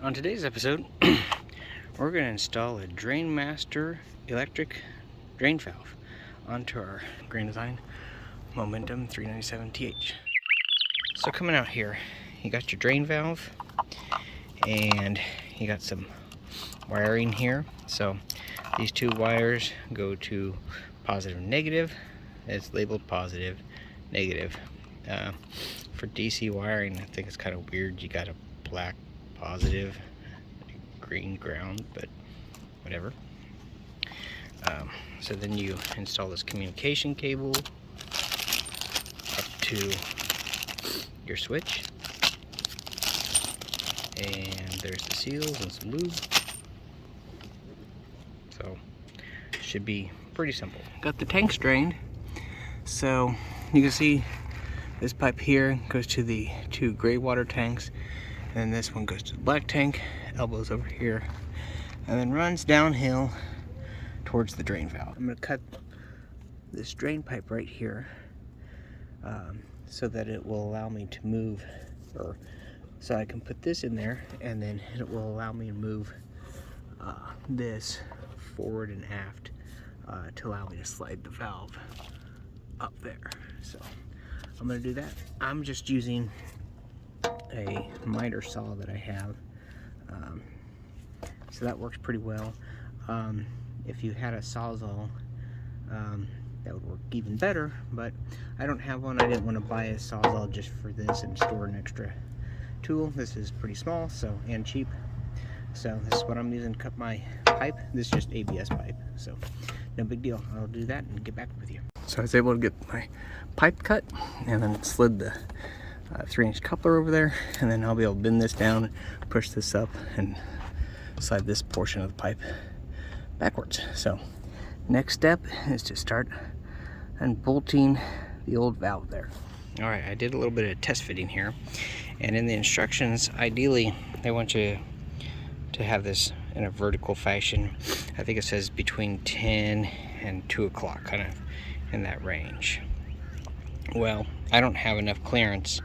On today's episode, we're going to install a Drain Master electric drain valve onto our Grand Design Momentum 397TH. So coming out here, you got your drain valve and you got some wiring here. So these two wires go to positive and negative. It's labeled positive, negative. For DC wiring, I think it's kind of weird. You got a black positive, green ground, but whatever. So then you install this communication cable up to your switch, and there's the seals and some lube. So should be pretty simple. Got the tanks drained, so you can see this pipe here goes to the two gray water tanks, and this one goes to the black tank, elbows over here, and then runs downhill towards the drain valve. I'm going to cut this drain pipe right here so that it will allow me to move, or so I can put this in there, and then it will allow me to move this forward and aft to allow me to slide the valve up there. So I'm going to do that. I'm just using a miter saw that I have, so that works pretty well. If you had a sawzall, that would work even better, but I don't have one. I didn't want to buy a sawzall just for this and store an extra tool. This is pretty small, so, and cheap, so this is what I'm using to cut my pipe. This is just ABS pipe, so no big deal. I'll do that and get back with you. So I was able to get my pipe cut, and then slid the 3-inch coupler over there, and then I'll be able to bend this down, push this up, and slide this portion of the pipe backwards. So next step is to start unbolting the old valve there. All right, I did a little bit of test fitting here, and in the instructions, ideally they want you to have this in a vertical fashion. I think it says between 10 and 2 o'clock, kind of in that range. Well, I don't have enough clearance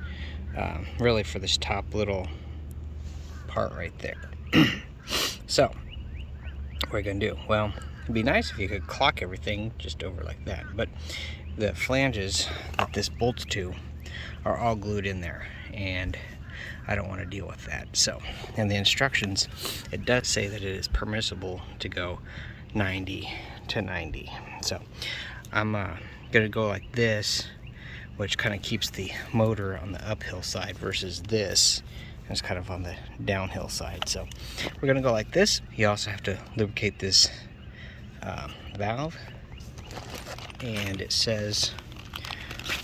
really for this top little part right there. So what are you gonna do? Well, it'd be nice if you could clock everything just over like that, but the flanges that this bolts to are all glued in there, and I don't want to deal with that. So in the instructions, it does say that it is permissible to go 90 to 90. So I'm gonna go like this, which kind of keeps the motor on the uphill side, versus this, and it's kind of on the downhill side. So we're gonna go like this. You also have to lubricate this valve, and it says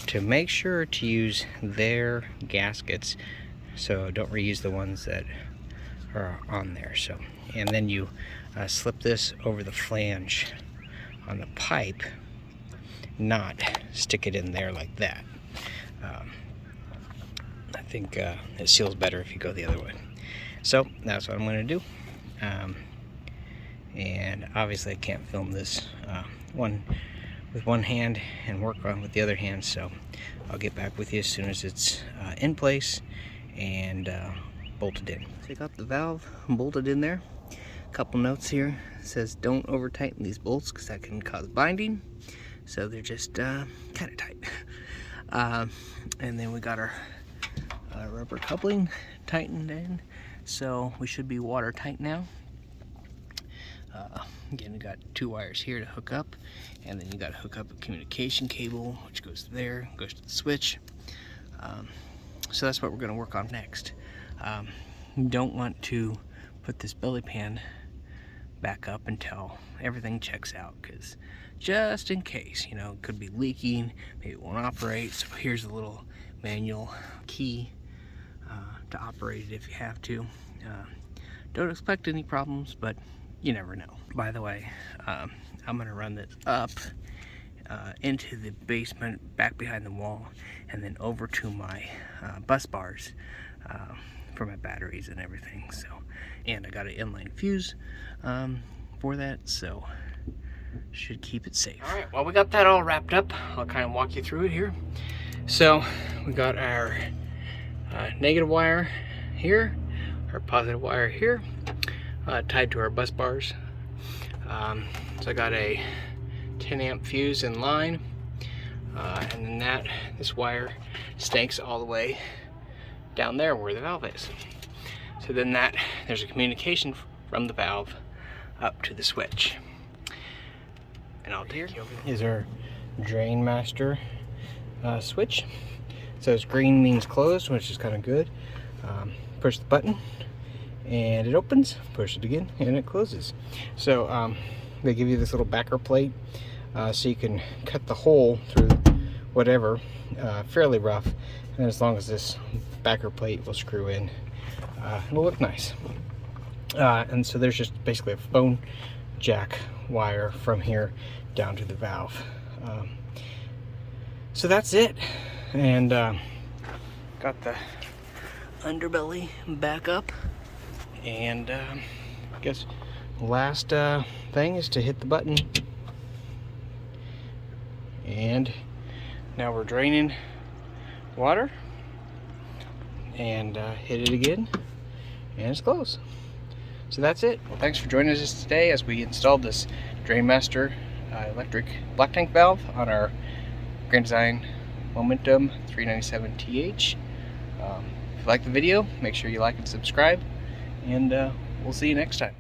to make sure to use their gaskets, so don't reuse the ones that are on there. So, and then you slip this over the flange on the pipe, not stick it in there like that. I think it seals better if you go the other way. So that's what I'm going to do. And obviously I can't film this with one hand and work on with the other hand, so I'll get back with you as soon as it's in place and bolted in. So I got the valve bolted in there. A couple notes here. It says don't over tighten these bolts because that can cause binding. So they're just kind of tight. And then we got our rubber coupling tightened in, so we should be watertight now. Again, we got 2 wires here to hook up, and then you got to hook up a communication cable, which goes there, goes to the switch. So that's what we're going to work on next. You don't want to put this belly pan back up until everything checks out, because just in case, you know, it could be leaking, maybe it won't operate. So here's a little manual key to operate it if you have to. Don't expect any problems, but you never know. By the way, I'm gonna run this up into the basement, back behind the wall, and then over to my bus bars for my batteries and everything. So, and I got an inline fuse for that, so should keep it safe. All right, well, we got that all wrapped up. I'll kind of walk you through it here. So we got our negative wire here, our positive wire here, tied to our bus bars. So I got a 10 amp fuse in line, and then this wire snakes all the way down there where the valve is. So then there's a communication from the valve up to the switch. And here is our drain master switch. So it's green means closed, which is kind of good. Push the button and it opens, push it again and it closes. So they give you this little backer plate, so you can cut the hole through whatever, fairly rough, and as long as this backer plate will screw in, it'll look nice. And so there's just basically a phone jack wire from here down to the valve. So that's it, and got the underbelly back up, and I guess last thing is to hit the button, and now we're draining water, and hit it again and it's closed. So that's it. Well, thanks for joining us today as we installed this Drainmaster electric black tank valve on our Grand Design Momentum 397TH. If you like the video, make sure you like and subscribe, and we'll see you next time.